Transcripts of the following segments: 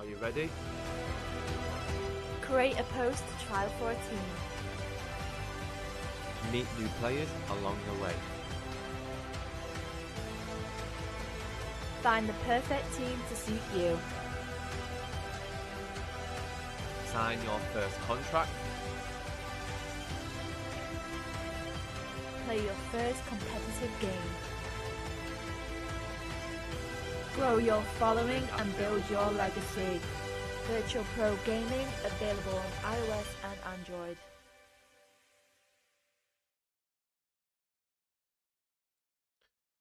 Are you ready? Create a post to trial for a team. Meet new players along the way. Find the perfect team to suit you. Sign your first contract. Play your first competitive game. Grow your following and build your legacy. Virtual Pro Gaming available on iOS and Android.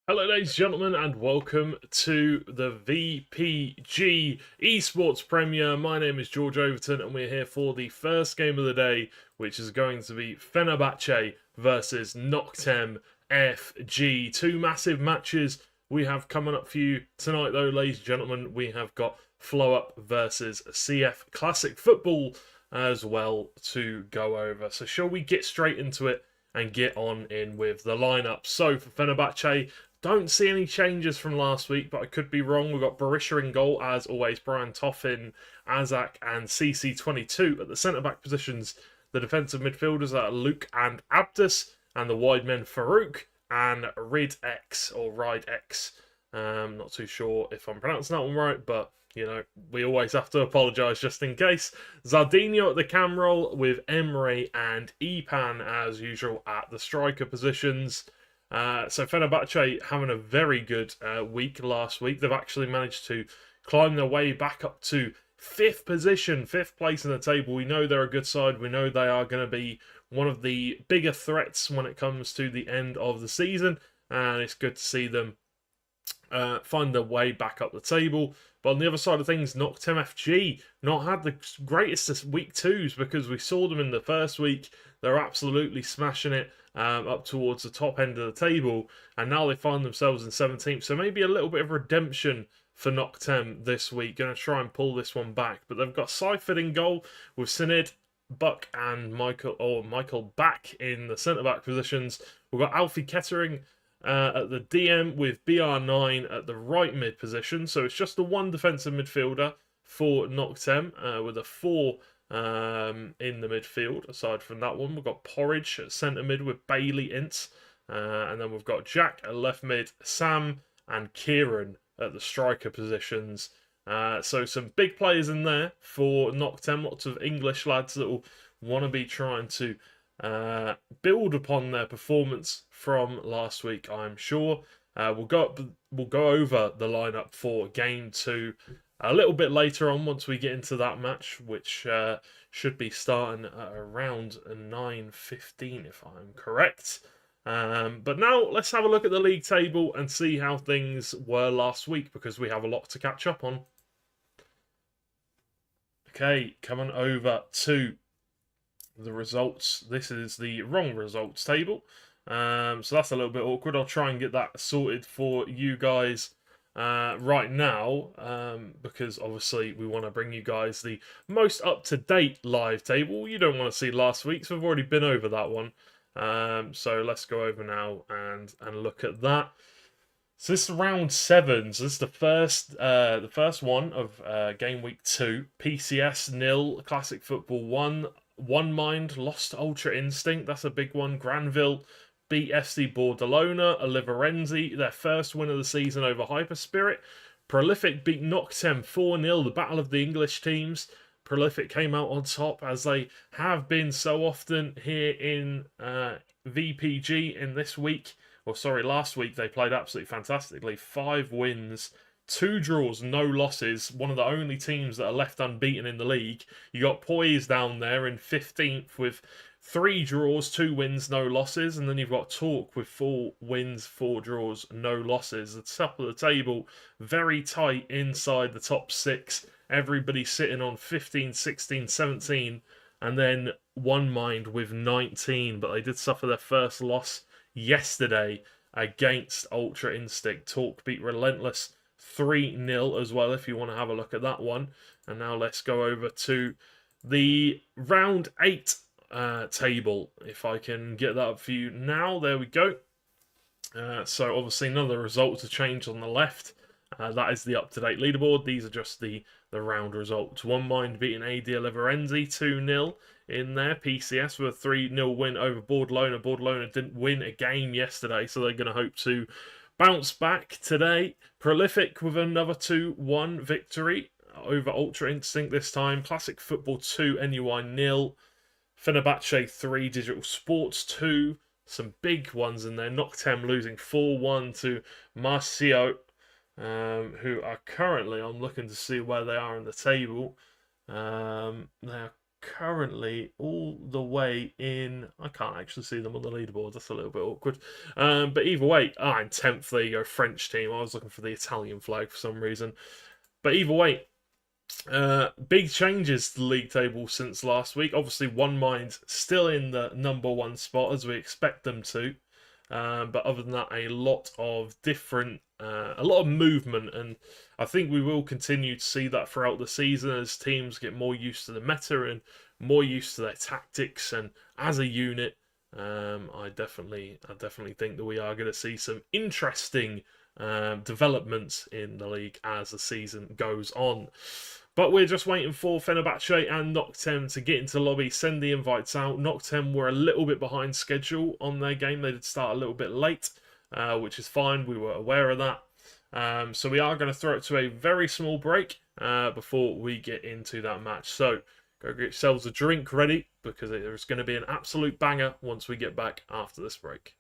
Hello ladies and gentlemen, and welcome to the VPG Esports Premier. My name is George Overton and we're here for the first game of the day, which is going to be Fenerbache versus Noctem FG. Two massive matches we have coming up for you tonight though, ladies and gentlemen. We have got Flow Up versus CF Classic Football as well to go over. So shall we get straight into it and get on in with the lineup? So for Fenerbahce, don't see any changes from last week, but I could be wrong. We've got Berisha in goal, as always. Brian Toffin, Azak, and CC22 at the centre-back positions. The defensive midfielders are Luke and Abdus, and the wide men Farouk and Rid-X, or Ride-X. Not too sure if I'm pronouncing that one right, but, you know, we always have to apologise just in case. Zardinho at the cam roll with Emre and Ipan, as usual, at the striker positions. So Fenerbahce having a very good week last week. They've actually managed to climb their way back up to fifth position, fifth place in the table. We know they're a good side. We know they are going to be one of the bigger threats when it comes to the end of the season. And it's good to see them find their way back up the table. But on the other side of things, Noctem FG not had the greatest week twos, because we saw them in the first week. They're absolutely smashing it up towards the top end of the table, and now they find themselves in 17th. So maybe a little bit of redemption for Noctem this week. Going to try and pull this one back. But they've got Seifert in goal with Sinid, Buck, and Michael back in the centre-back positions. We've got Alfie Kettering at the DM with BR9 at the right mid position. So it's just the one defensive midfielder for Noctem with a 4 in the midfield. Aside from that one, we've got Porridge at centre mid with Bailey Ince. And then we've got Jack at left mid, Sam and Kieran at the striker positions. So some big players in there for Noctem. Lots of English lads that will want to be trying to build upon their performance from last week, I'm sure. We'll go over the lineup for game 2 a little bit later on once we get into that match, which should be starting at around 9:15 if I'm correct. But now let's have a look at the league table and see how things were last week, because we have a lot to catch up on. Okay, coming over to the results. This is the wrong results table. So that's a little bit awkward. I'll try and get that sorted for you guys right now, because obviously we want to bring you guys the most up-to-date live table. You don't want to see last week's. We've already been over that one. So let's go over now and look at that. So this is round 7. So this is the first one of game week 2. PCS 0, Classic Football 1. One Mind lost to Ultra Instinct. That's a big one. Granville beat FC Bordalona. Oliverenzi, their first win of the season over Hyper Spirit. Prolific beat Noctem 4-0. The battle of the English teams. Prolific came out on top, as they have been so often here in VPG in this week. Or sorry, last week they played absolutely fantastically. 5 wins, 2 draws, no losses. One of the only teams that are left unbeaten in the league. You got Poise down there in 15th with 3 draws, 2 wins, no losses. And then you've got Talk with 4 wins, 4 draws, no losses. The top of the table, very tight inside the top 6. Everybody sitting on 15, 16, 17. And then One Mind with 19. But they did suffer their first loss yesterday against Ultra Instinct. Talk beat Relentless 3-0 as well, if you want to have a look at that one. And now let's go over to the round 8 table, if I can get that up for you now. There we go. So obviously none of the results have changed on the left. That is the up-to-date leaderboard. These are just the the round results. One Mind beating AD Leverenzi 2-0 in there. PCS with a 3-0 win over Bordelona. Bordelona didn't win a game yesterday, so they're going to hope to bounce back today. Prolific with another 2-1 victory over Ultra Instinct this time. Classic Football 2, NUI 0. Fenerbache 3, Digital Sports 2. Some big ones in there. Noctem losing 4-1 to Marcio, who are currently, I'm looking to see where they are in the table. They are currently all the way in. I can't actually see them on the leaderboard. That's a little bit awkward. But either way, in 10th, there you go, French team. I was looking for the Italian flag for some reason. But either way, big changes to the league table since last week. Obviously, One Mind still in the #1 spot as we expect them to. But other than that, a lot of movement, and I think we will continue to see that throughout the season as teams get more used to the meta and more used to their tactics. And as a unit, I definitely think that we are going to see some interesting developments in the league as the season goes on. But we're just waiting for Fenerbahce and Noctem to get into lobby, send the invites out. Noctem were a little bit behind schedule on their game. They did start a little bit late, which is fine. We were aware of that. So we are going to throw it to a very small break before we get into that match. So go get yourselves a drink ready, because there's going to be an absolute banger once we get back after this break.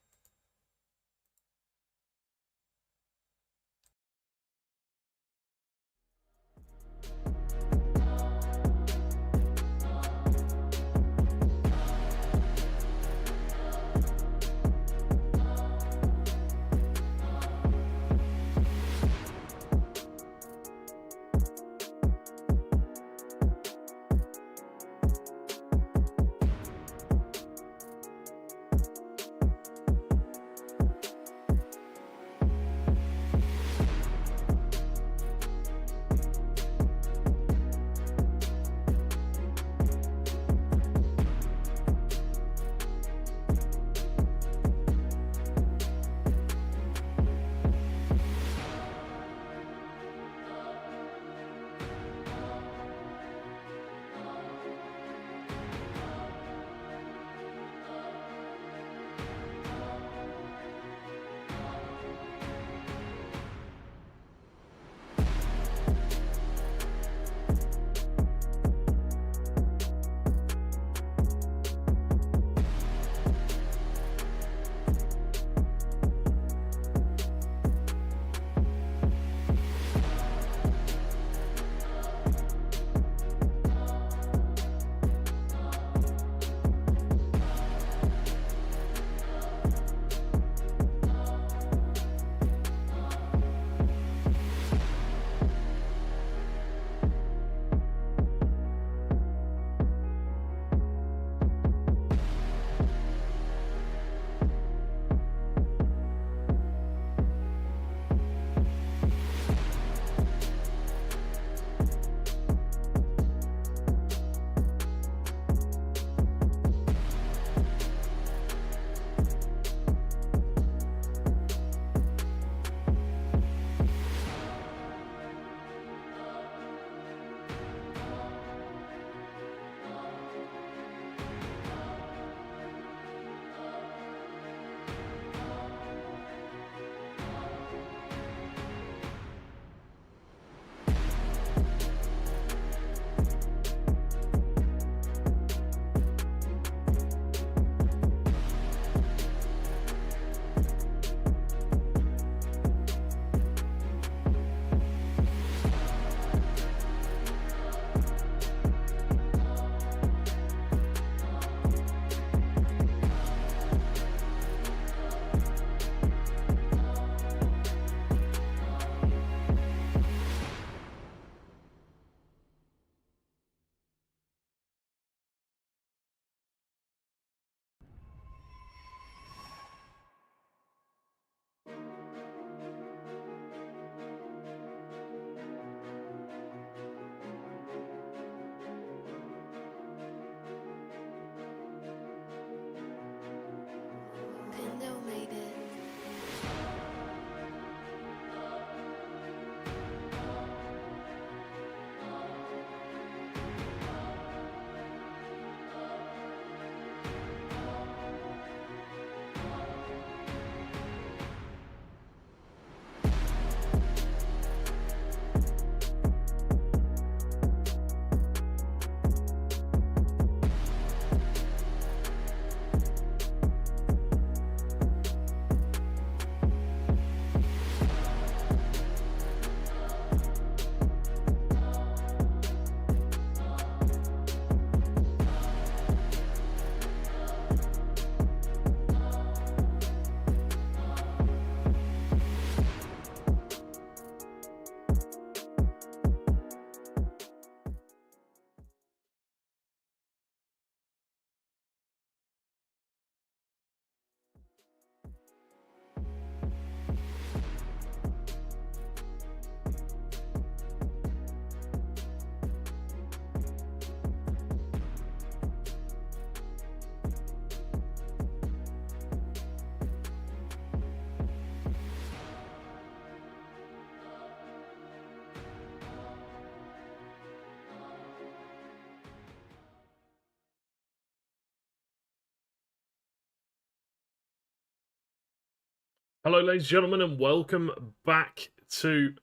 Hello, ladies and gentlemen, and welcome back to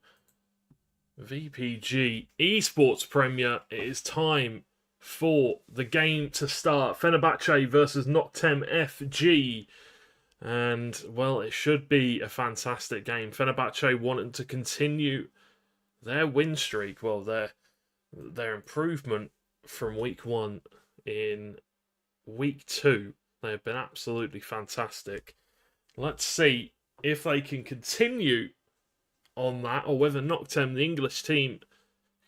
VPG Esports Premier. It is time for the game to start. Fenerbache versus Noctem FG. And, well, it should be a fantastic game. Fenerbahce wanting to continue their win streak. Well, their improvement from week 1 in week 2. They have been absolutely fantastic. Let's see if they can continue on that, or whether Noctem, the English team,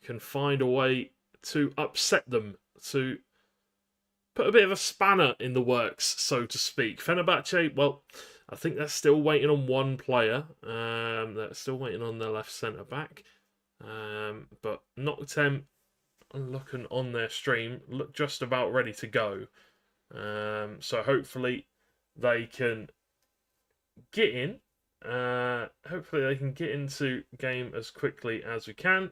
can find a way to upset them, to put a bit of a spanner in the works, so to speak. Fenerbahce, well, I think they're still waiting on one player. They're still waiting on their left centre back. But Noctem, looking on their stream, look just about ready to go. So hopefully they can get in. Hopefully they can get into game as quickly as we can.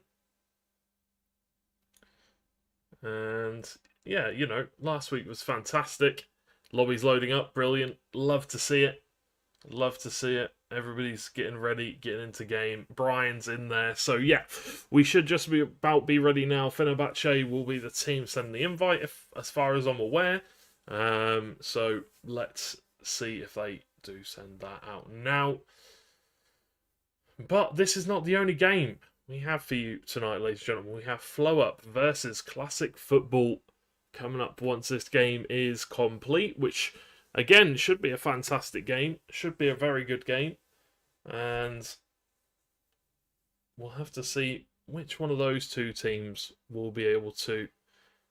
And yeah, you know, last week was fantastic. Lobby's loading up, brilliant. Love to see it. Love to see it. Everybody's getting ready, getting into game. Brian's in there. So yeah, we should just be ready now. Fenerbahce will be the team sending the invite, as far as I'm aware. So let's see if they do send that out now. But this is not the only game we have for you tonight, ladies and gentlemen. We have Flow Up versus Classic Football coming up once this game is complete, which, again, should be a fantastic game. Should be a very good game. And we'll have to see which one of those two teams will be able to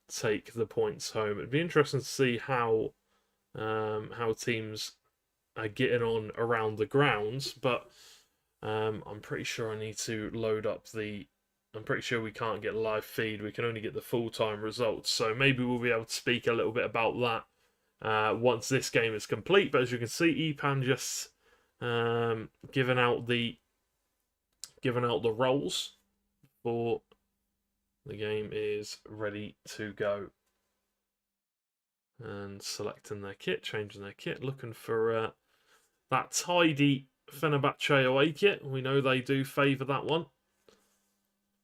take the points home. It'd be interesting to see how teams are getting on around the grounds, but I'm pretty sure I need to load up the... I'm pretty sure we can't get live feed. We can only get the full-time results. So maybe we'll be able to speak a little bit about that once this game is complete. But as you can see, EPAN just giving out the roles for the game is ready to go. And selecting their kit, changing their kit, looking for that tidy Fenerbahce away kit. We know they do favour that one.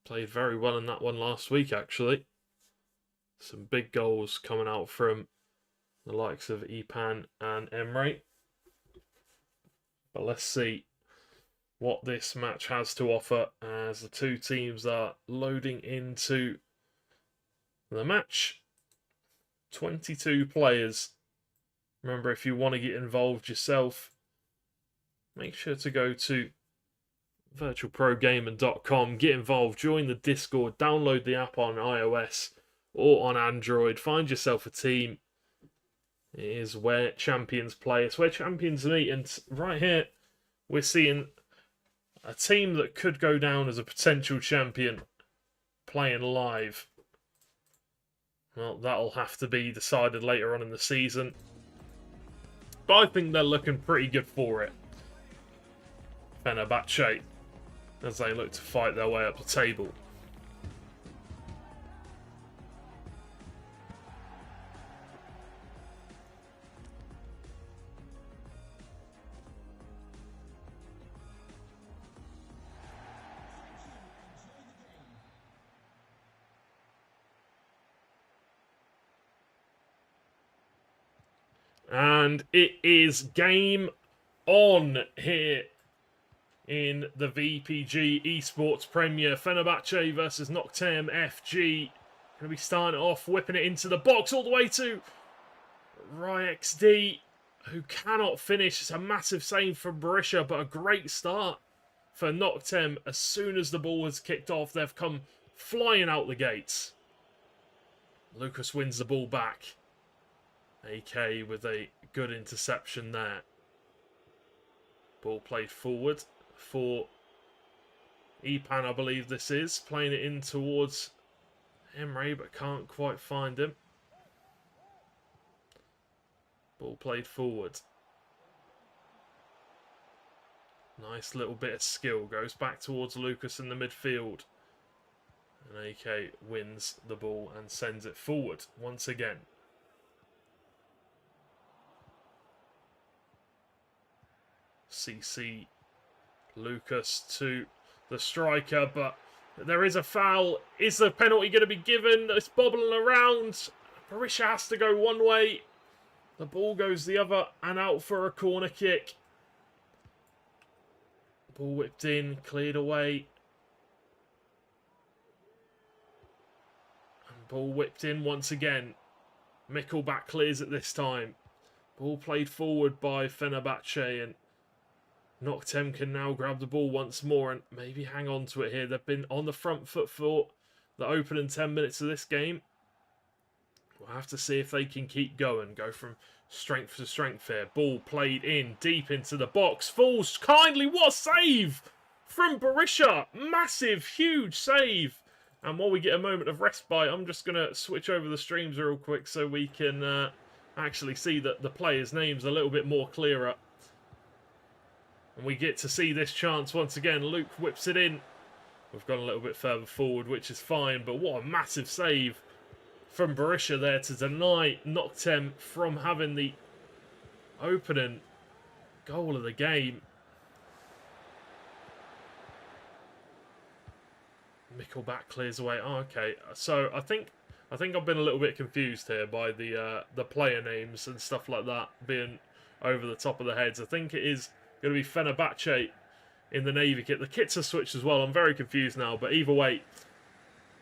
Played very well in that one last week, actually. Some big goals coming out from the likes of EPAN and Emre. But let's see what this match has to offer as the two teams are loading into the match. 22 players. Remember, if you want to get involved yourself, make sure to go to virtualprogaming.com, get involved, join the Discord, download the app on iOS or on Android, find yourself a team. It is where champions play, it's where champions meet, and right here we're seeing a team that could go down as a potential champion playing live. Well, that'll have to be decided later on in the season, but I think they're looking pretty good for it. Fenerbahce, as they look to fight their way up the table. And it is game on here in the VPG Esports Premier. Fenerbahce versus Noctem FG. Going to be starting off, whipping it into the box all the way to RyXD, who cannot finish. It's a massive save from Berisha, but a great start for Noctem. As soon as the ball has kicked off, they've come flying out the gates. Lucas wins the ball back. AK with a good interception there. Ball played forward for EPAN, I believe this is. Playing it in towards Emre, but can't quite find him. Ball played forward. Nice little bit of skill. Goes back towards Lucas in the midfield. And AK wins the ball and sends it forward once again. CC Lucas to the striker, but there is a foul. Is the penalty going to be given? It's bobbling around. Berisha has to go one way. The ball goes the other and out for a corner kick. Ball whipped in, cleared away. And ball whipped in once again. Mickelback clears it this time. Ball played forward by Fenerbache, and Noctem can now grab the ball once more and maybe hang on to it here. They've been on the front foot for the opening 10 minutes of this game. We'll have to see if they can keep going. Go from strength to strength here. Ball played in, deep into the box. Falls kindly. What a save from Berisha. Massive, huge save. And while we get a moment of respite, I'm just going to switch over the streams real quick so we can actually see that the players' names a little bit more clearer. And we get to see this chance once again. Luke whips it in. We've gone a little bit further forward, which is fine. But what a massive save from Berisha there to deny Noctem from having the opening goal of the game. Mickelback clears away. Oh, okay. So I think I've been a little bit confused here by the player names and stuff like that being over the top of the heads. I think it is going to be Fenerbahce in the Navy kit. The kits are switched as well. I'm very confused now, but either way,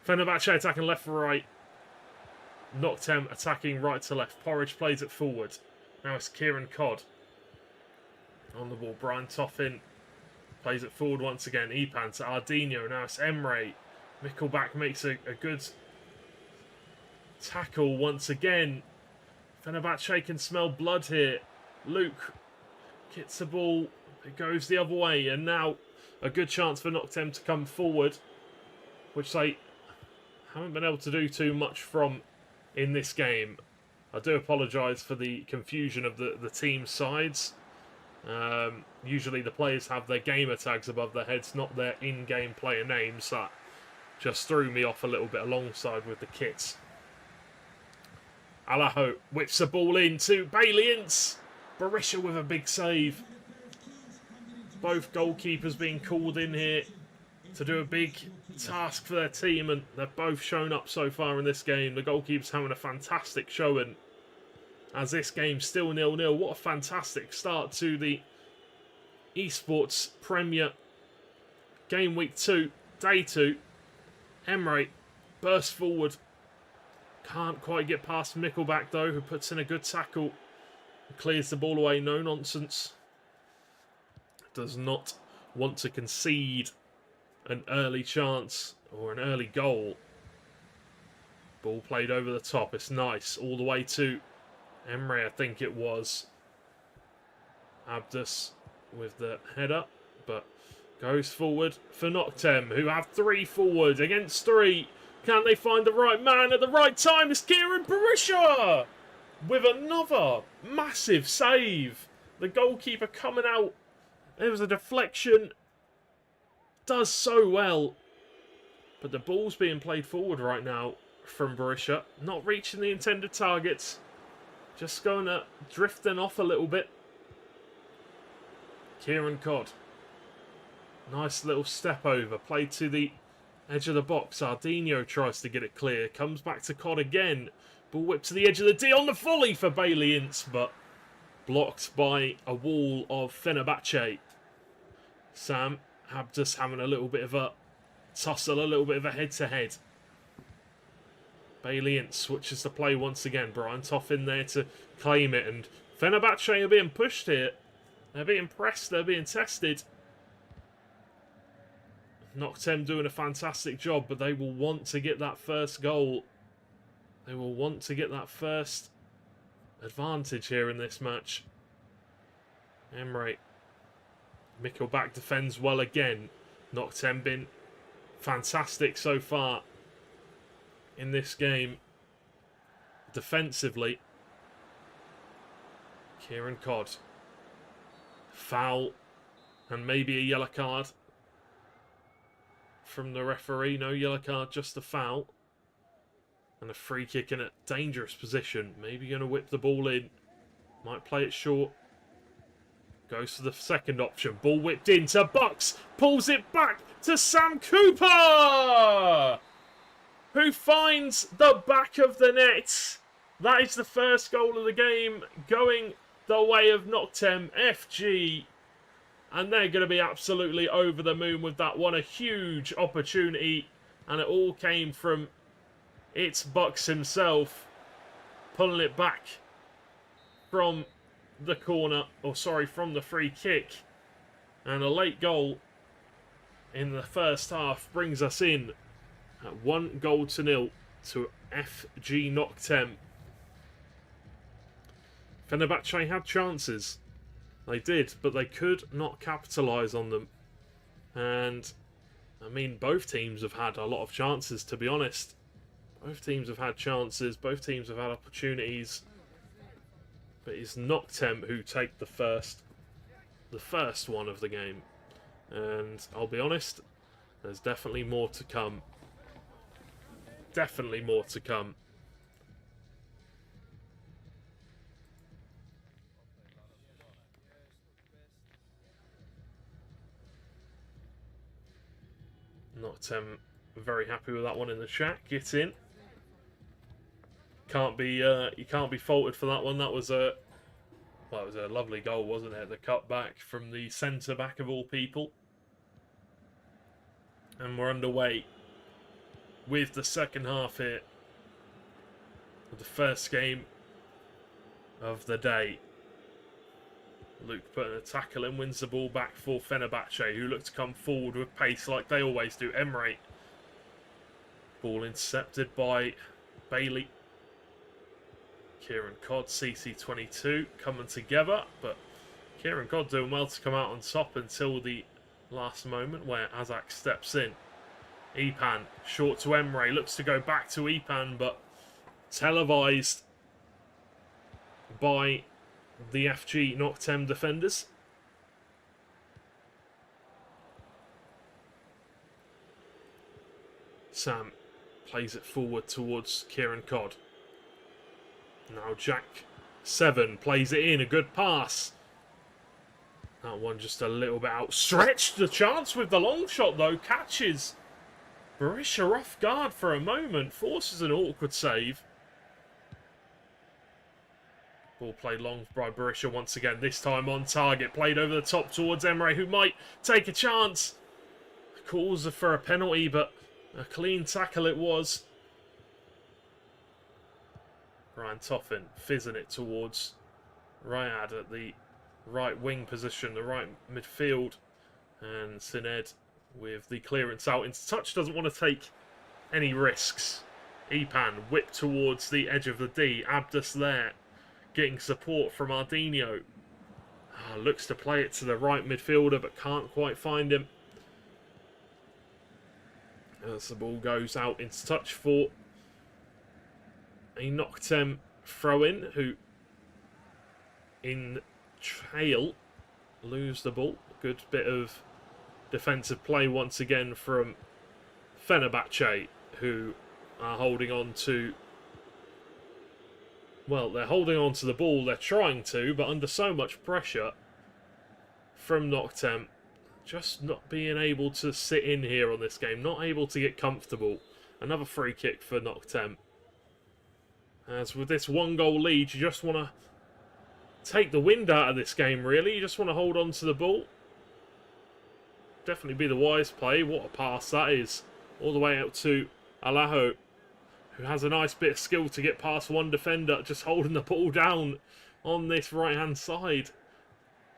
Fenerbahce attacking left for right. Noctem attacking right to left. Porridge plays it forward. Now it's Kieran Codd on the ball. Brian Toffin plays it forward once again. Epan to Ardino. Now it's Emre. Mickelback makes a good tackle once again. Fenerbahce can smell blood here. Luke gets the ball. It goes the other way. And now a good chance for Noctem to come forward, which they haven't been able to do too much from in this game. I do apologise for the confusion of the team sides. Usually the players have their gamer tags above their heads, not their in-game player names. That just threw me off a little bit alongside with the kits. Alaho whips the ball in to Bailey Ince. Berisha with a big save. Both goalkeepers being called in here to do a big task for their team, and they've both shown up so far in this game. The goalkeeper's having a fantastic showing as this game's still 0-0. What a fantastic start to the Esports Premier Game Week 2, Day 2. Emre bursts forward. Can't quite get past Mickelback though, who puts in a good tackle. Clears the ball away, no nonsense. Does not want to concede an early chance or an early goal. Ball played over the top. It's nice. All the way to Emre, I think it was. Abdus with the header, but goes forward for Noctem, who have 3 forward against 3. Can they find the right man at the right time? It's Kieran Berisha with another massive save. The goalkeeper coming out. There was a deflection. Does so well. But the ball's being played forward right now from Berisha. Not reaching the intended targets. Just going to drifting off a little bit. Kieran Codd. Nice little step over. Played to the edge of the box. Ardino tries to get it clear. Comes back to Codd again. Ball whipped to the edge of the D on the volley for Bailey Ince, but blocked by a wall of Fenerbahce. Sam Abdus having a little bit of a tussle, a little bit of a head-to-head. Bailey Ince switches the play once again. Brian Toffin there to claim it, and Fenerbahce are being pushed here. They're being pressed, they're being tested. Noctem doing a fantastic job, but they will want to get that first goal. They will want to get that first advantage here in this match. Emre. Mickelback defends well again. Noctem been fantastic so far in this game. Defensively. Kieran Codd. Foul. And maybe a yellow card from the referee. No yellow card, just a foul. And a free kick in a dangerous position. Maybe going to whip the ball in. Might play it short. Goes for the second option. Ball whipped into Bucks. Pulls it back to Sam Cooper, who finds the back of the net. That is the first goal of the game, going the way of Noctem FG. And they're going to be absolutely over the moon with that one. A huge opportunity. And it all came from It's Bucks himself, pulling it back from the corner, or sorry, from the free kick. And a late goal in the first half brings us in at 1-0 to FG Noctem. Fenerbahce had chances. They did, but they could not capitalise on them. And, I mean, both teams have had a lot of chances, to be honest. Both teams have had chances. Both teams have had opportunities. But it's Noctem who take the first one of the game. And I'll be honest, there's definitely more to come. Definitely more to come. Noctem very happy with that one in the chat. Get in. You can't be faulted for that one. That was a Well, it was a lovely goal, wasn't it? The cut back from the centre back of all people. And we're underway with the second half here of the first game of the day. Luke putting a tackle in, wins the ball back for Fenerbahce, who look to come forward with pace like they always do. Emre. Ball intercepted by Bailey. Kieran Codd, CC22 coming together, but Kieran Codd doing well to come out on top until the last moment where Azak steps in. Ipan, short to Emre, looks to go back to Ipan, but televised by the FG Noctem defenders. Sam plays it forward towards Kieran Codd. Now Jack 7 plays it in, a good pass. That one just a little bit outstretched. The chance with the long shot though, catches Berisha off guard for a moment, forces an awkward save. Ball played long by Berisha once again, this time on target. Played over the top towards Emre, who might take a chance. Calls for a penalty, but a clean tackle it was. Ryan Toffin fizzing it towards Riyad at the right wing position, the right midfield. And Sined with the clearance out into touch, doesn't want to take any risks. Ipan whipped towards the edge of the D. Abdus there, getting support from Ardinho. Looks to play it to the right midfielder, but can't quite find him. As the ball goes out into touch for a Noctem throw-in, who in trail lose the ball. Good bit of defensive play once again from Fenerbahce, who are holding on to... Well, they're holding on to the ball, they're trying to, but under so much pressure from Noctem, just not being able to sit in here on this game, not able to get comfortable. Another free kick for Noctem. As with this 1-goal lead, you just want to take the wind out of this game, really. You just want to hold on to the ball. Definitely be the wise play. What a pass that is. All the way out to Alaho, who has a nice bit of skill to get past one defender, just holding the ball down on this right-hand side.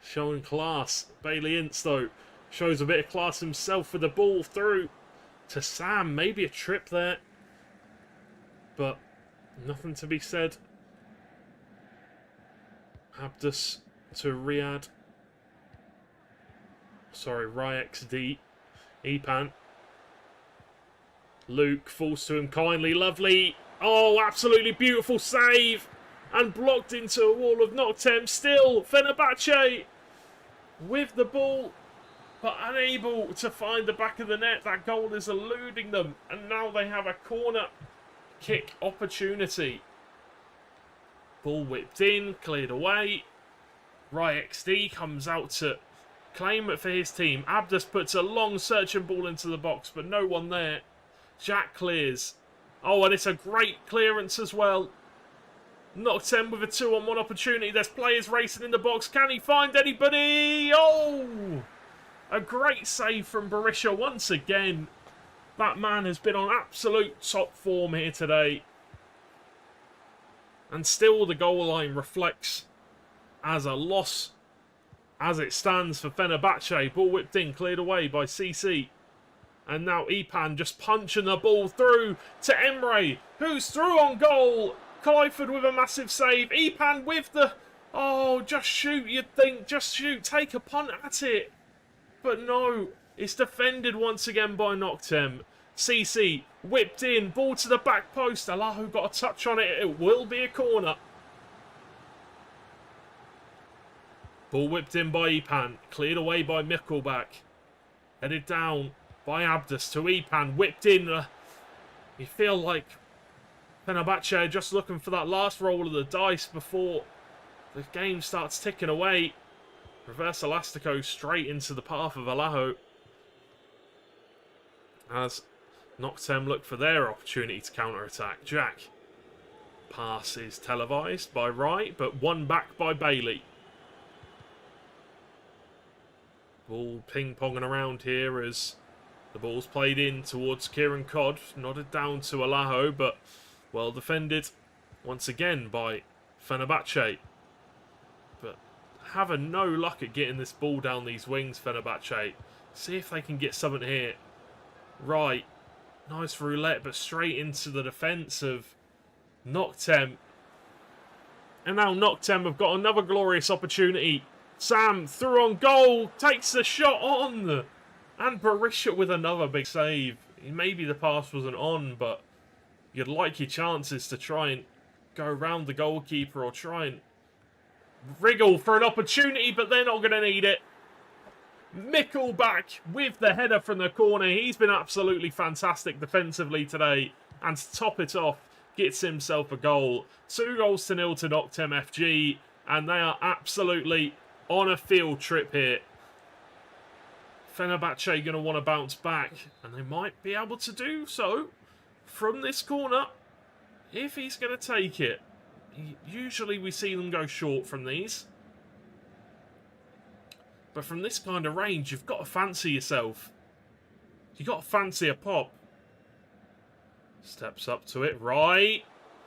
Showing class. Bailey Ince, though, shows a bit of class himself with the ball through to Sam. Maybe a trip there, but nothing to be said. Abdus to Riyad. Sorry, RyXD. Ipan. Luke falls to him kindly. Lovely. Oh, absolutely beautiful save. And blocked into a wall of Noctem. Still, Fenerbahce with the ball, but unable to find the back of the net. That goal is eluding them. And now they have a corner kick opportunity. Ball whipped in, cleared away. Right, XD comes out to claim it for his team. Abdus puts a long searching ball into the box, but no one there. Jack clears. Oh, and it's a great clearance as well. Noctem with a 2-on-1 opportunity. There's players racing in the box. Can he find anybody? Oh! A great save from Berisha once again. That man has been on absolute top form here today. And still the goal line reflects as a loss as it stands for Fenerbahce. Ball whipped in, cleared away by CC. And now Ipan just punching the ball through to Emre, who's through on goal. Clifford with a massive save. Ipan with the... Oh, just shoot, you'd think. Just shoot. Take a punt at it. But no, it's defended once again by Noctem. CC whipped in. Ball to the back post. Allahu got a touch on it. It will be a corner. Ball whipped in by Ipan. Cleared away by Mikkelbach. Headed down by Abdus to Ipan. Whipped in. You feel like Fenerbahce are just looking for that last roll of the dice before the game starts ticking away. Reverse Elastico straight into the path of Alaho. As Noctem look for their opportunity to counter-attack. Jack. Pass is televised by Wright, but won back by Bailey. Ball ping-ponging around here as the ball's played in towards Kieran Codd. Nodded down to Alaho, but well defended once again by Fenerbahce. But having no luck at getting this ball down these wings, Fenerbahce. See if they can get something here. Right. Nice roulette, but straight into the defence of Noctem. And now Noctem have got another glorious opportunity. Sam through on goal, takes the shot on. And Berisha with another big save. Maybe the pass wasn't on, but you'd like your chances to try and go around the goalkeeper or try and wriggle for an opportunity, but they're not going to need it. Mikkelbach with the header from the corner. He's been absolutely fantastic defensively today. And to top it off, gets himself a goal. 2-0 to Noctem FG. And they are absolutely on a field trip here. Fenerbahce going to want to bounce back. And they might be able to do so from this corner if he's going to take it. Usually we see them go short from these. But from this kind of range, you've got to fancy yourself. You've got to fancy a pop. Steps up to it. Right.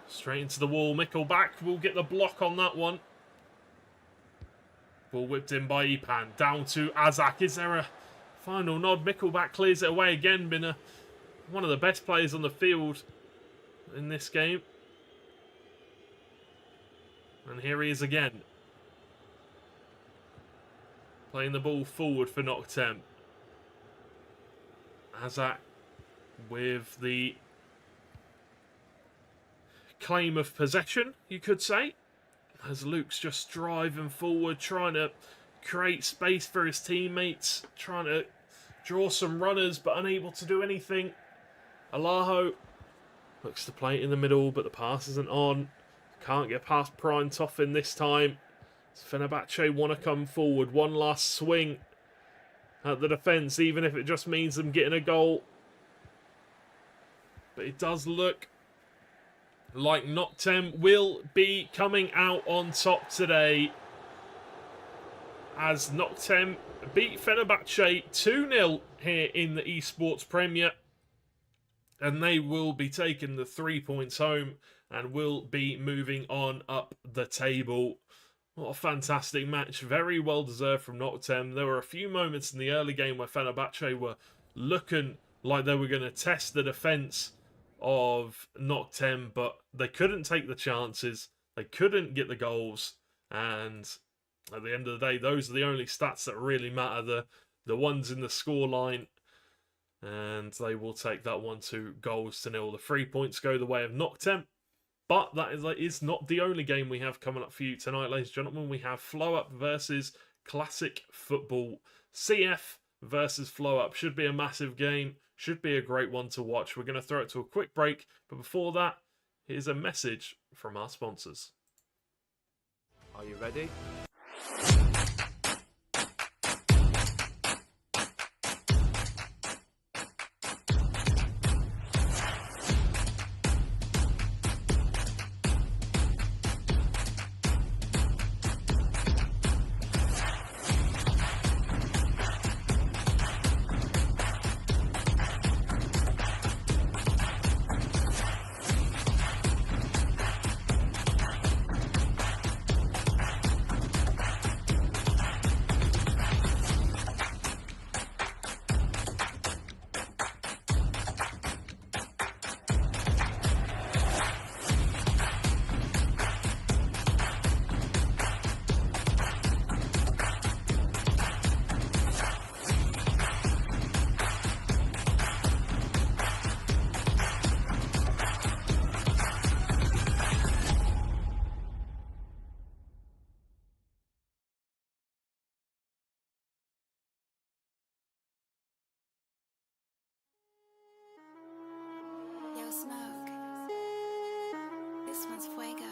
Straight into the wall. Mikkelbach will get the block on that one. Ball whipped in by Ipan. Down to Azak. Is there a final nod? Mikkelbach clears it away again. Been one of the best players on the field in this game. And here he is again. Playing the ball forward for Noctem. Azak with the claim of possession, you could say. As Luke's just driving forward, trying to create space for his teammates. Trying to draw some runners, but unable to do anything. Alaho looks to play it in the middle, but the pass isn't on. Can't get past Prime Toffin this time. Fenerbahce want to come forward. One last swing at the defence, even if it just means them getting a goal. But it does look like Noctem will be coming out on top today. As Noctem beat Fenerbahce 2-0 here in the Esports Premier. And they will be taking the 3 points home and will be moving on up the table. What a fantastic match. Very well deserved from Noctem. There were a few moments in the early game where Fenerbahce were looking like they were going to test the defence of Noctem, but they couldn't take the chances. They couldn't get the goals. And at the end of the day, those are the only stats that really matter. The ones in the scoreline. And they will take that 1-2 goals to nil. The 3 points go the way of Noctem. But that is not the only game we have coming up for you tonight, ladies and gentlemen. We have Flow Up versus Classic Football. CF versus Flow Up. Should be a massive game. Should be a great one to watch. We're going to throw it to a quick break. But before that, here's a message from our sponsors. Are you ready? smoke. This one's fuego.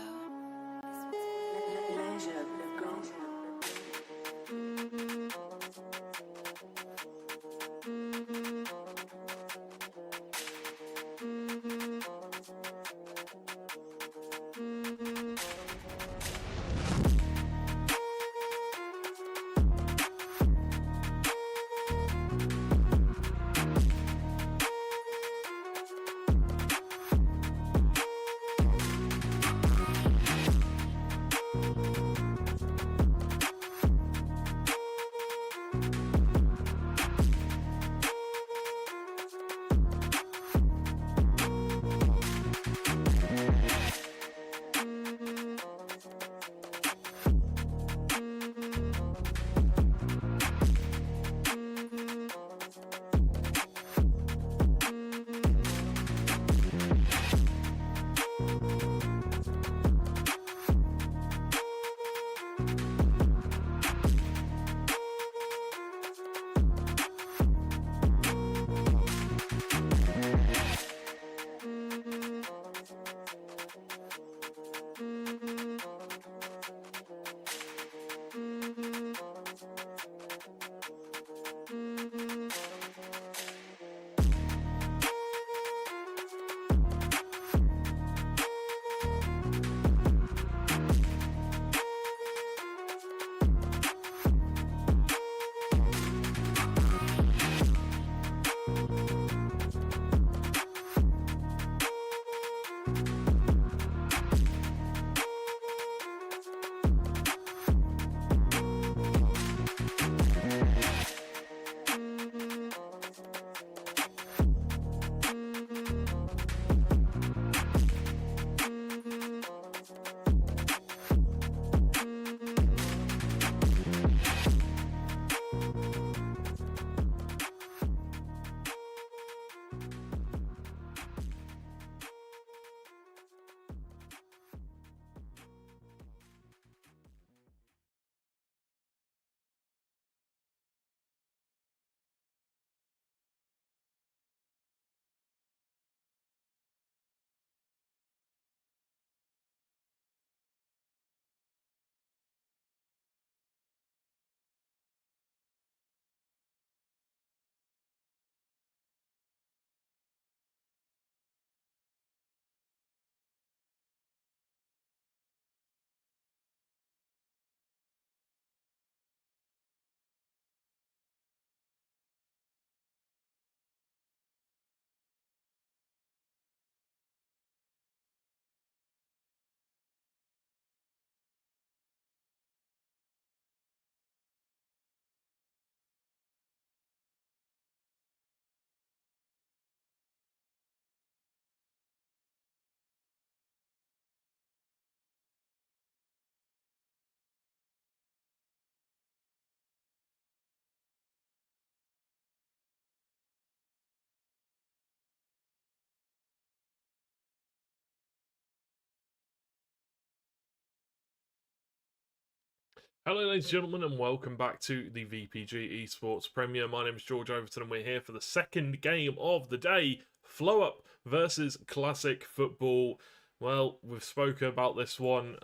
Hello ladies and gentlemen, and welcome back to the VPG Esports Premier. My name is George Overton and we're here for the second game of the day, Flow Up versus Classic Football. Well, we've spoken about this one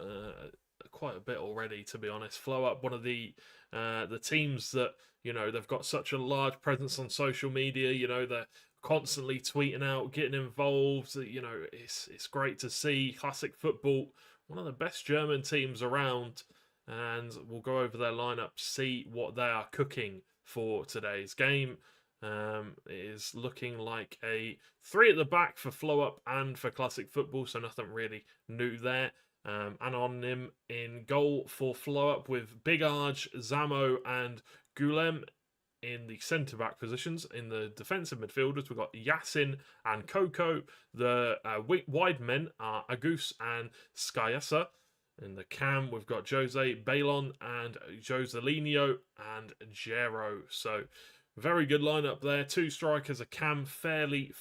quite a bit already, to be honest. Flow Up, one of the teams that, you know, they've got such a large presence on social media, you know, they're constantly tweeting out, getting involved, you know, it's great to see. Classic Football, one of the best German teams around. And we'll go over their lineup, see what they are cooking for today's game. It is looking like a 3 at the back for Flow Up and for Classic Football, so nothing really new there. Anonym in goal for Flow Up with Big Arj, Zamo and Gulem in the centre-back positions. In the defensive midfielders, we've got Yasin and Coco. The wide men are Agus and Skyessa. In the cam, we've got Jose Balon and Joselinho and Jero. So, very good lineup there. 2 strikers, a cam, fairly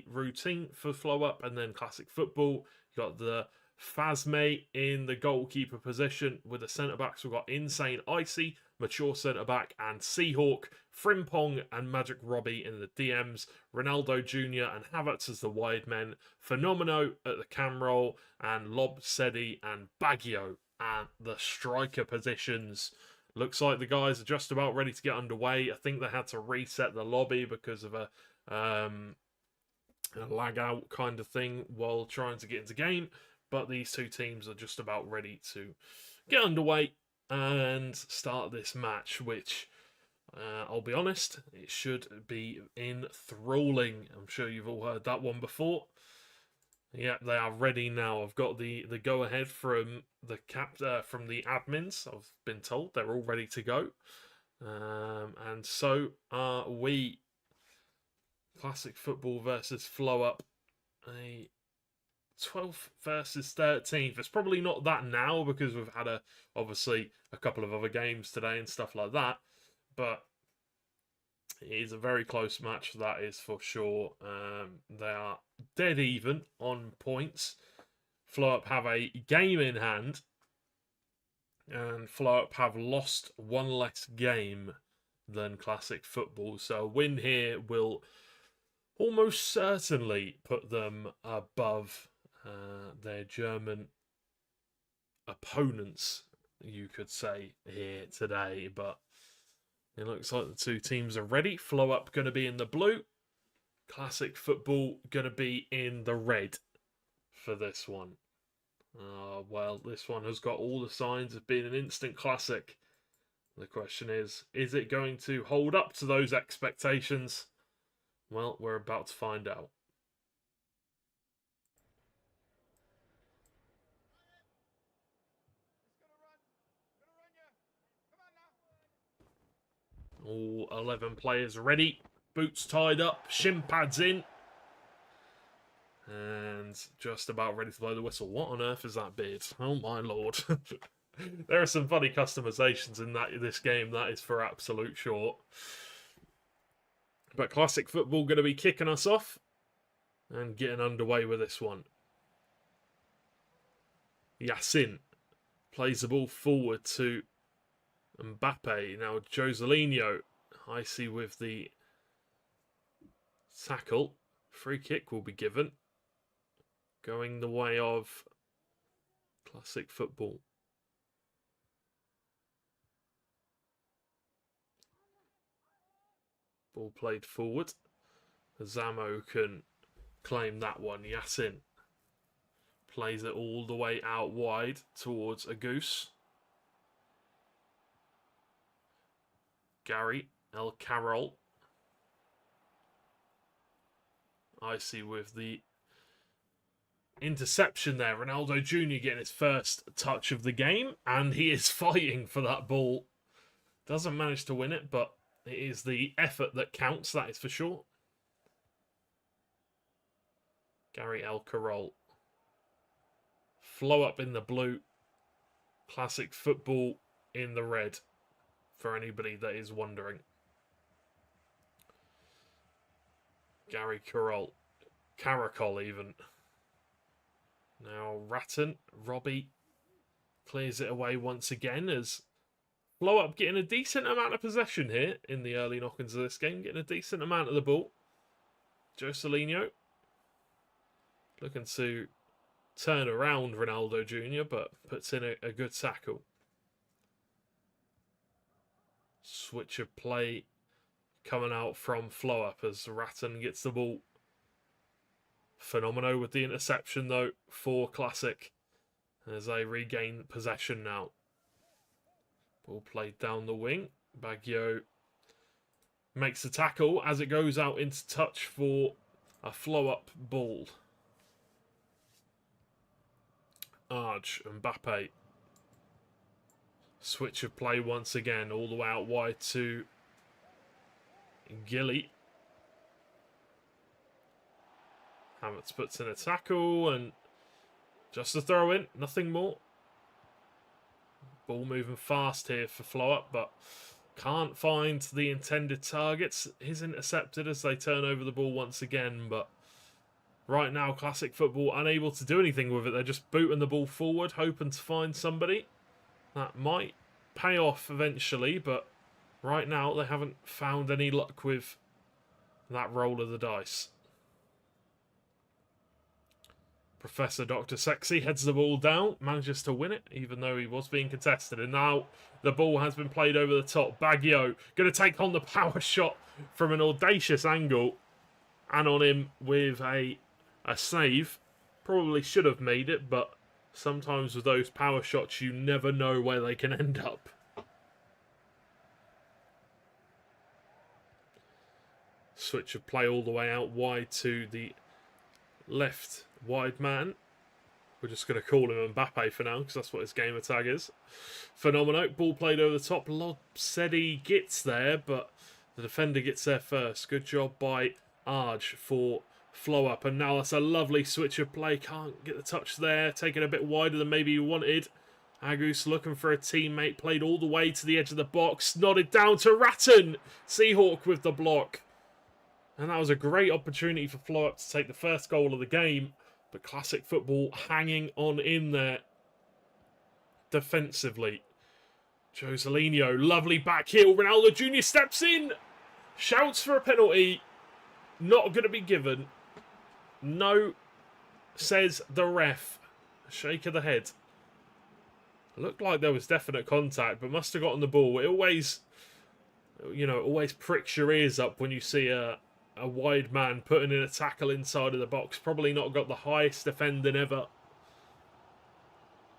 routine for Flow Up. And then Classic Football, you got the Phasme in the goalkeeper position. With the centre-backs, we've got Insane Icy, mature centre-back, and Seahawk, Frimpong and Magic Robbie in the DMs, Ronaldo Jr. and Havertz as the wide men, Fenomeno at the cam role, and Lob Sedi and Baggio at the striker positions. Looks like the guys are just about ready to get underway. I think they had to reset the lobby because of a lag out kind of thing while trying to get into game. But these two teams are just about ready to get underway and start this match, which, I'll be honest, it should be enthralling. I'm sure you've all heard that one before. Yeah, they are ready now. I've got the go-ahead from the from the admins. I've been told they're all ready to go. And so are we. Classic football versus Flow Up. A 12th versus 13th. It's probably not that now because we've had obviously a couple of other games today and stuff like that. But it is a very close match, that is for sure. They are dead even on points. Flow Up have a game in hand. And Flow Up have lost one less game than Classic Football. So a win here will almost certainly put them above their German opponents, you could say, here today. But it looks like the two teams are ready. Flow Up going to be in the blue. Classic Football going to be in the red for this one. Well, this one has got all the signs of being an instant classic. The question is it going to hold up to those expectations? Well, we're about to find out. All 11 players ready. Boots tied up. Shin pads in. And just about ready to blow the whistle. What on earth is that beard? Oh my lord. There are some funny customizations in this game. That is for absolute sure. But Classic Football going to be kicking us off and getting underway with this one. Yassin plays the ball forward to Mbappe. Now Joselinho, icy with the tackle. Free kick will be given. Going the way of Classic Football. Ball played forward. Zamo can claim that one. Yassin plays it all the way out wide towards a goose. Gary El Carroll. Icy with the interception there. Ronaldo Jr. getting his first touch of the game. And he is fighting for that ball. Doesn't manage to win it, but it is the effort that counts, that is for sure. Gary El Carroll. Flow Up in the blue. Classic Football in the red. For anybody that is wondering. Gary Carroll. Caracol even. Now Ratton. Robbie clears it away once again as Flow Up getting a decent amount of possession here in the early knock-ins of this game. Getting a decent amount of the ball. Joselinho. Looking to turn around Ronaldo Jr. but puts in a good tackle. Switch of play coming out from Flow Up as Ratton gets the ball. Fenomeno with the interception though for Classic as they regain possession now. Ball played down the wing. Baggio makes the tackle as it goes out into touch for a Flow Up ball. Arge and Mbappe. Switch of play once again, all the way out wide to Gilly. Havertz puts in a tackle and just a throw in, nothing more. Ball moving fast here for Flow Up, but can't find the intended targets. Is intercepted as they turn over the ball once again, but right now Classic Football unable to do anything with it. They're just booting the ball forward, hoping to find somebody that might pay off eventually, but right now they haven't found any luck with that roll of the dice. Professor Dr. Sexy heads the ball down, manages to win it, even though he was being contested. And now the ball has been played over the top. Baggio going to take on the power shot from an audacious angle. And on him with a save. Probably should have made it, but sometimes with those power shots, you never know where they can end up. Switch of play all the way out wide to the left wide man. We're just going to call him Mbappe for now, because that's what his gamer tag is. Fenomeno, ball played over the top. Lobsedi gets there, but the defender gets there first. Good job by Arge for flow up. And now that's a lovely switch of play. Can't get the touch there. Taking a bit wider than maybe you wanted. Agus looking for a teammate. Played all the way to the edge of the box. Nodded down to Ratton. Seahawk with the block. And that was a great opportunity for Flow Up to take the first goal of the game. But Classic Football hanging on in there defensively. Joselinho, lovely back heel. Ronaldo Jr. steps in. Shouts for a penalty. Not going to be given. No, says the ref. Shake of the head. Looked like there was definite contact, but must have gotten the ball. It always, always pricks your ears up when you see a wide man putting in a tackle inside of the box. Probably not got the highest defending ever.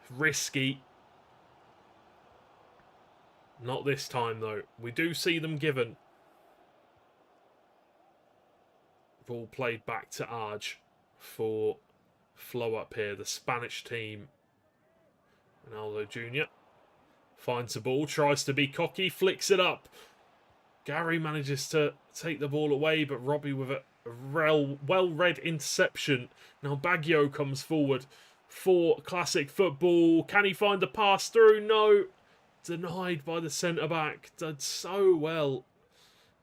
Risky. Not this time, though. We do see them given. Ball played back to Arge for Flow Up here. The Spanish team. Ronaldo Jr. finds the ball. Tries to be cocky. Flicks it up. Gary manages to take the ball away, but Robbie with a well-read interception. Now Baggio comes forward for Classic Football. Can he find the pass through? No. Denied by the centre-back. Did so well.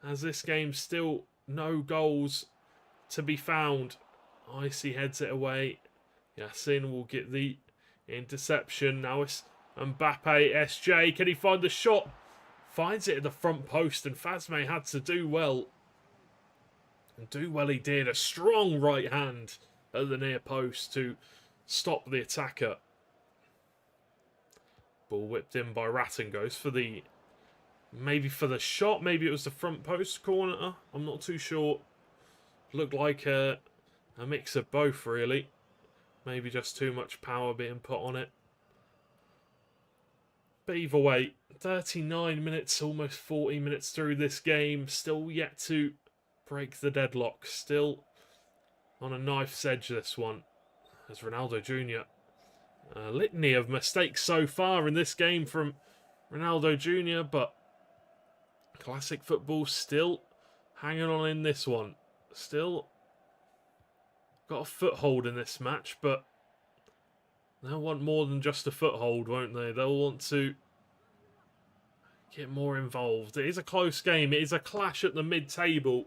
As this game still no goals to be found. Icy heads it away. Yassin will get the interception. Now it's Mbappe, SJ. Can he find the shot? Finds it at the front post, and Fazme had to do well. And do well he did. A strong right hand at the near post to stop the attacker. Ball whipped in by Ratton. Goes for the... maybe for the shot. Maybe it was the front post corner. I'm not too sure. Looked like a mix of both, really. Maybe just too much power being put on it. But either way, 39 minutes, almost 40 minutes through this game. Still yet to break the deadlock. Still on a knife's edge, this one. As Ronaldo Jr. A litany of mistakes so far in this game from Ronaldo Jr. But Classic Football still hanging on in this one. Still got a foothold in this match, but they'll want more than just a foothold, won't they? They'll want to get more involved. It is a close game. It is a clash at the mid-table.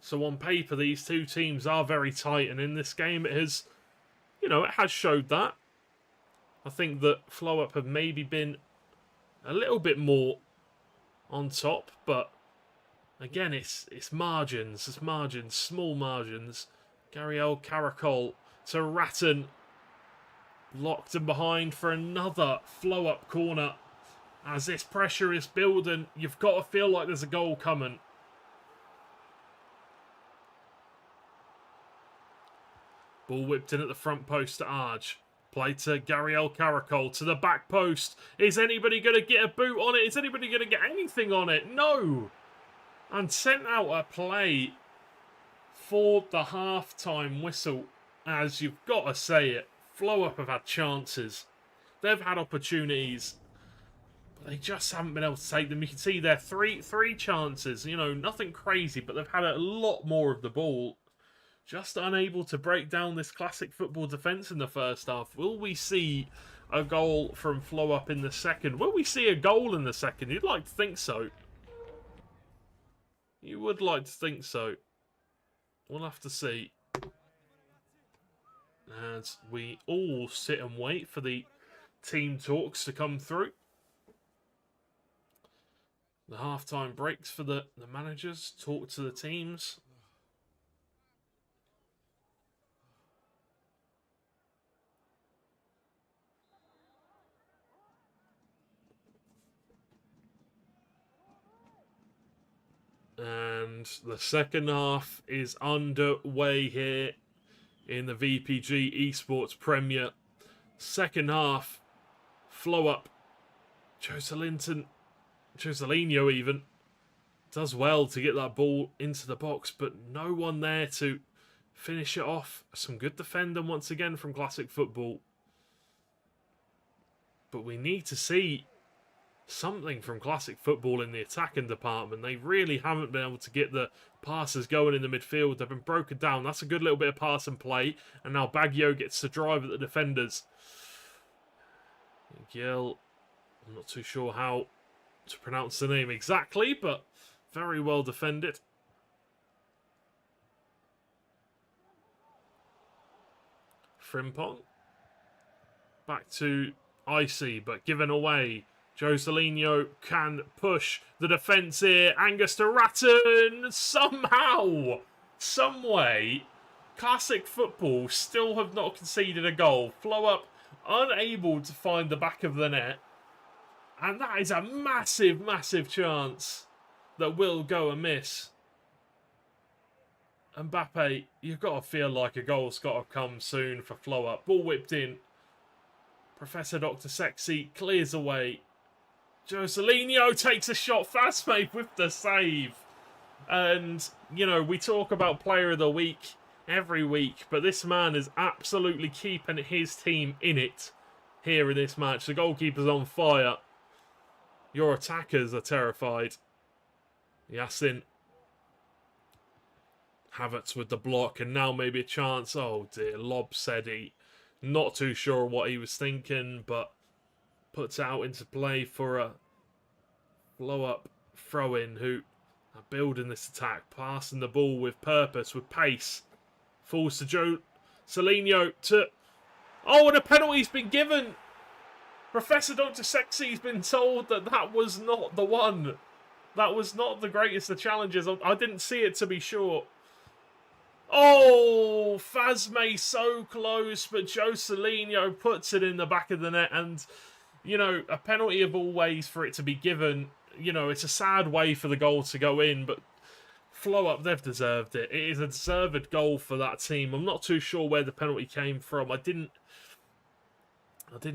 So on paper, these two teams are very tight. And in this game, it has, it has showed that. I think that Flow Up have maybe been a little bit more on top. But again, it's margins. It's margins. Small margins. Gabriel Caracol to Ratton. Locked and behind for another Flow Up corner. As this pressure is building, you've got to feel like there's a goal coming. Ball whipped in at the front post to Arge. Play to Gabriel Caracol to the back post. Is anybody going to get a boot on it? Is anybody going to get anything on it? No! And sent out a play for the half-time whistle. As you've got to say it, Flow Up have had chances. They've had opportunities. But they just haven't been able to take them. You can see there, three chances. Nothing crazy, but they've had a lot more of the ball. Just unable to break down this Classic Football defence in the first half. Will we see a goal from Flow Up in the second? Will we see a goal in the second? You'd like to think so. You would like to think so. We'll have to see. As we all sit and wait for the team talks to come through. The half-time breaks for the managers, talk to the teams. And the second half is underway here in the VPG Esports Premier. Second half, flow up. Joselinho even does well to get that ball into the box, but no one there to finish it off. Some good defending once again from Classic Football. But we need to see something from Classic Football in the attacking department. They really haven't been able to get the passes going in the midfield. They've been broken down. That's a good little bit of pass and play. And now Baggio gets to drive at the defenders. Gil, I'm not too sure how to pronounce the name exactly, but very well defended. Frimpong. Back to Icy, but given away. Joselinho can push the defence here. Angus to Ratton. Somehow, someway, Classic Football still have not conceded a goal. Flow up, unable to find the back of the net. And that is a massive, massive chance that will go amiss. Mbappe, you've got to feel like a goal's got to come soon for Flow Up. Ball whipped in. Professor Dr. Sexy clears away. Joselinho takes a shot. Fastmate with the save. And, you know, we talk about Player of the Week every week, but this man is absolutely keeping his team in it here in this match. The goalkeeper's on fire. Your attackers are terrified. Yassin. Havertz with the block, and now maybe a chance. Oh dear, Lob said he. Not too sure what he was thinking, but puts out into play for a blow-up throw-in who are building this attack, passing the ball with purpose, with pace. Falls to Joselinho to... Oh, and a penalty's been given! Professor Dr. Sexy's been told that that was not the one. That was not the greatest of challenges. I didn't see it, to be sure. Oh, Fazme so close, but Joselinho puts it in the back of the net. And, you know, a penalty of all ways for it to be given. You know, it's a sad way for the goal to go in, but Flow Up, they've deserved it. It is a deserved goal for that team. I'm not too sure where the penalty came from. I didn't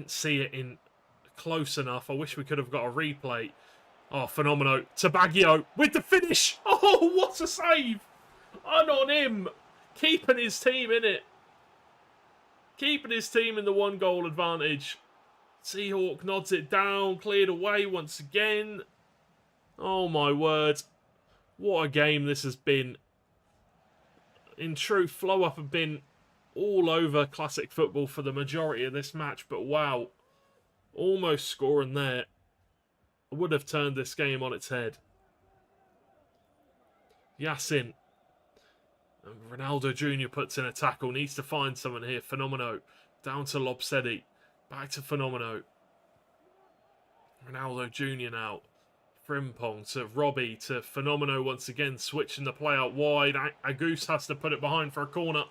see it in close enough. I wish we could have got a replay. Oh, Fenomeno to Baggio with the finish. Oh, what a save! And on him, keeping his team in it. Keeping his team in the 1-goal advantage. Seahawk nods it down, cleared away once again. Oh my word. What a game this has been. In truth, Flow Up have been all over Classic Football for the majority of this match, but wow. Almost scoring there. Would have turned this game on its head. Yassin. And Ronaldo Jr. puts in a tackle. Needs to find someone here. Fenomeno. Down to Lobsedi. Back to Fenomeno. Ronaldo Jr. now. Frimpong to Robbie to Fenomeno once again. Switching the play out wide. Agus has to put it behind for a corner.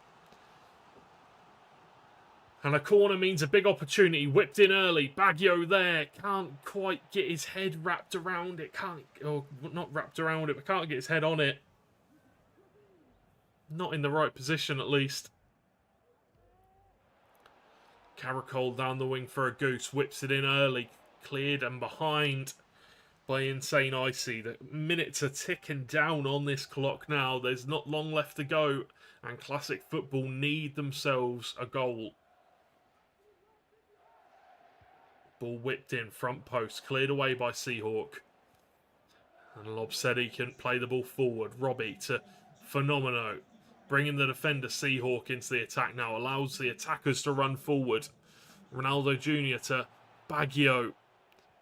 And a corner means a big opportunity. Whipped in early. Baggio there. Can't quite get his head wrapped around it. Or not wrapped around it, but can't get his head on it. Not in the right position, at least. Caracol down the wing for a goose. Whips it in early. Cleared and behind by Insane Icy. The minutes are ticking down on this clock now. There's not long left to go. And Classic Football need themselves a goal. Ball whipped in. Front post. Cleared away by Seahawk. And Lobsedi can play the ball forward. Robbie to Fenomeno. Bringing the defender Seahawk into the attack now. Allows the attackers to run forward. Ronaldo Jr. to Baggio.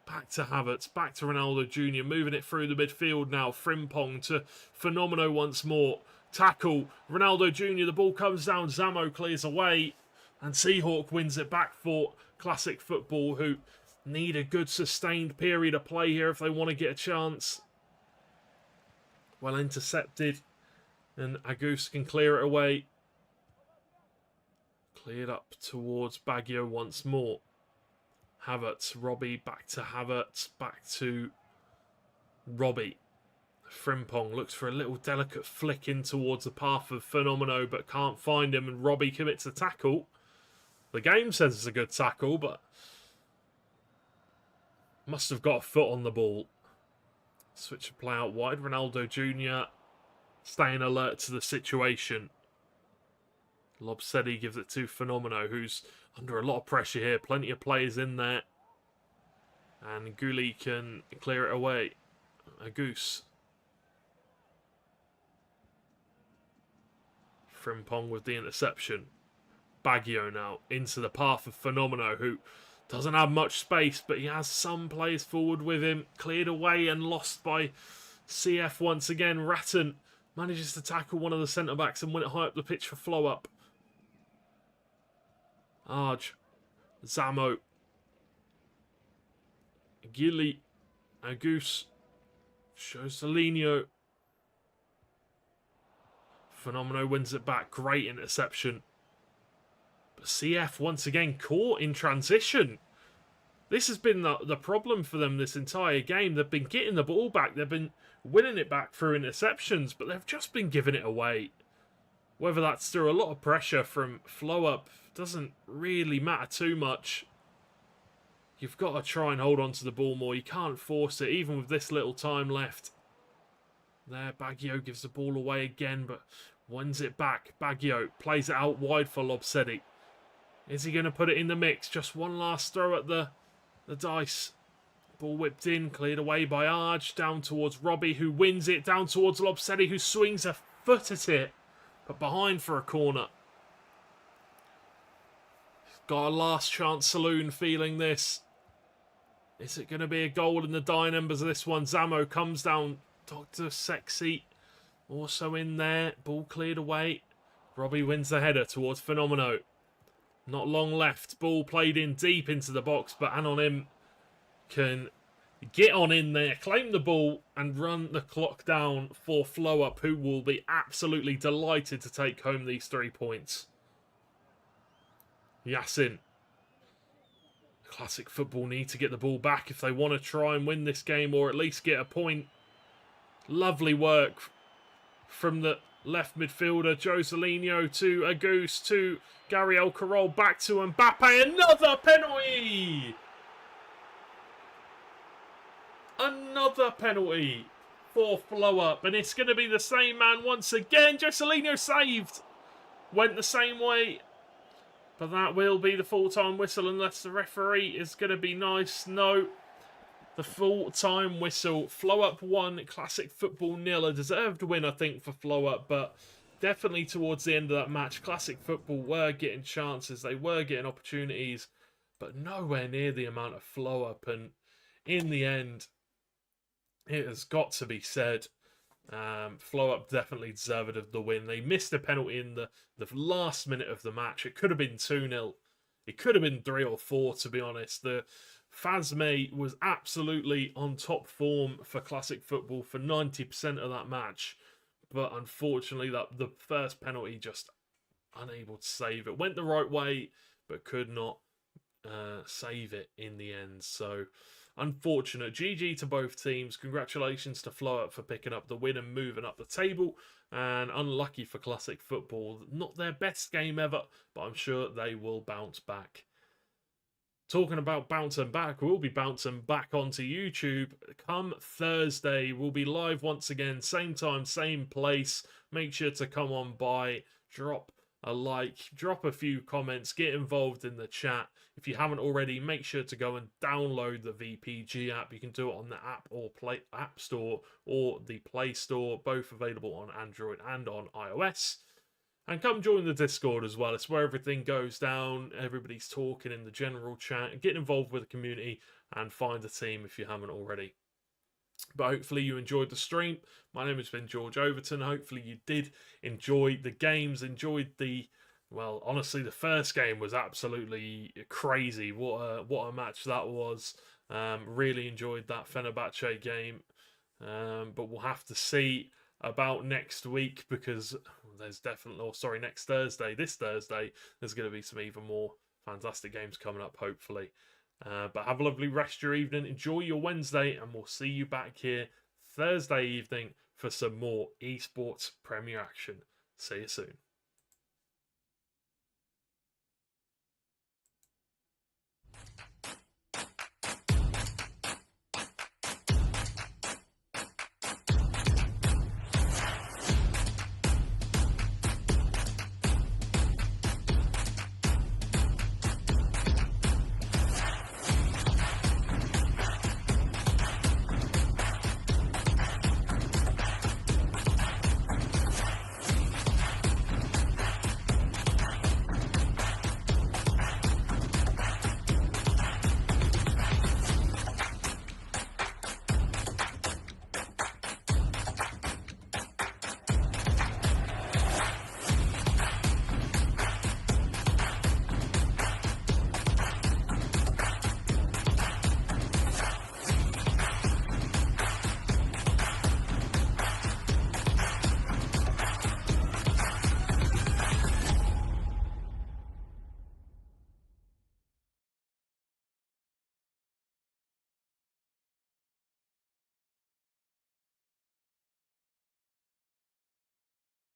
Back to Havertz. Back to Ronaldo Jr. Moving it through the midfield now. Frimpong to Fenomeno once more. Tackle. Ronaldo Jr. The ball comes down. Zamo clears away. And Seahawk wins it back for Classic Football, who need a good sustained period of play here if they want to get a chance. Well intercepted. And Agus can clear it away. Cleared up towards Baggio once more. Havertz, Robbie, back to Havertz, back to Robbie. Frimpong looks for a little delicate flick in towards the path of Fenomeno, but can't find him, and Robbie commits a tackle. The game says it's a good tackle, but must have got a foot on the ball. Switch of play out wide. Ronaldo Jr. staying alert to the situation. Lobsedi gives it to Fenomeno, who's under a lot of pressure here. Plenty of players in there. And Gulli can clear it away. Agus. Frimpong with the interception. Baggio now into the path of Fenomeno, who doesn't have much space, but he has some players forward with him. Cleared away and lost by CF once again. Ratton manages to tackle one of the centre-backs and win it high up the pitch for flow-up. Arj. Zamo. Gilly. Agus. Shows Solinho. Fenomeno wins it back. Great interception. But CF once again caught in transition. This has been the problem for them this entire game. They've been getting the ball back. They've been winning it back through interceptions, but they've just been giving it away. Whether that's through a lot of pressure from flow up doesn't really matter too much. You've got to try and hold on to the ball more. You can't force it, even with this little time left. There, Baggio gives the ball away again, but wins it back. Baggio plays it out wide for Lobsedi. Is he going to put it in the mix? Just one last throw at the dice. Ball whipped in, cleared away by Arj. Down towards Robbie, who wins it. Down towards Lobsedi, who swings a foot at it. But behind for a corner. Got a last chance saloon feeling this. Is it going to be a goal in the dying embers of this one? Zamo comes down. Dr. Sexy also in there. Ball cleared away. Robbie wins the header towards Fenomeno. Not long left. Ball played in deep into the box, but Anonim can get on in there, claim the ball, and run the clock down for Flow Up, who will be absolutely delighted to take home these 3 points. Yassin. Classic Football need to get the ball back if they want to try and win this game, or at least get a point. Lovely work from the left midfielder, Joselinho, to Agus, to Gary Alcarol, back to Mbappe. Another penalty! Another penalty for Flow Up. And it's going to be the same man once again. Joselinho saved. Went the same way. But that will be the full-time whistle unless the referee is going to be nice. No. The full-time whistle. Flow Up 1, Classic Football 0. A deserved win, I think, for Flow Up. But definitely towards the end of that match, Classic Football were getting chances. They were getting opportunities. But nowhere near the amount of Flow Up. And in the end, it has got to be said, Flow Up definitely deserved the win. They missed a penalty in the last minute of the match. It could have been 2-0. It could have been 3 or 4, to be honest. The Fazme was absolutely on top form for Classic Football for 90% of that match. But unfortunately, the first penalty just unable to save it. Went the right way, but could not save it in the end. So unfortunate. GG to both teams. Congratulations to Flow Up for picking up the win and moving up the table. And unlucky for Classic Football. Not their best game ever, but I'm sure they will bounce back. Talking about bouncing back, we'll be bouncing back onto YouTube come Thursday. We'll be live once again, same time, same place. Make sure to come on by, drop a like, drop a few comments, get involved in the chat. If you haven't already, make sure to go and download the VPG app. You can do it on the App Store or the Play Store, both available on Android and on iOS. And come join the Discord as well. It's where everything goes down. Everybody's talking in the general chat. Get involved with the community and find a team if you haven't already. But hopefully you enjoyed the stream. My name has been George Overton. Hopefully you did enjoy the games, enjoyed the... Well, honestly, the first game was absolutely crazy. What a match that was. Really enjoyed that Fenerbahce game. But we'll have to see about next week, because there's definitely, or sorry, next Thursday, this Thursday, there's going to be some even more fantastic games coming up, hopefully. But have a lovely rest of your evening. Enjoy your Wednesday, and we'll see you back here Thursday evening for some more esports Premier action. See you soon.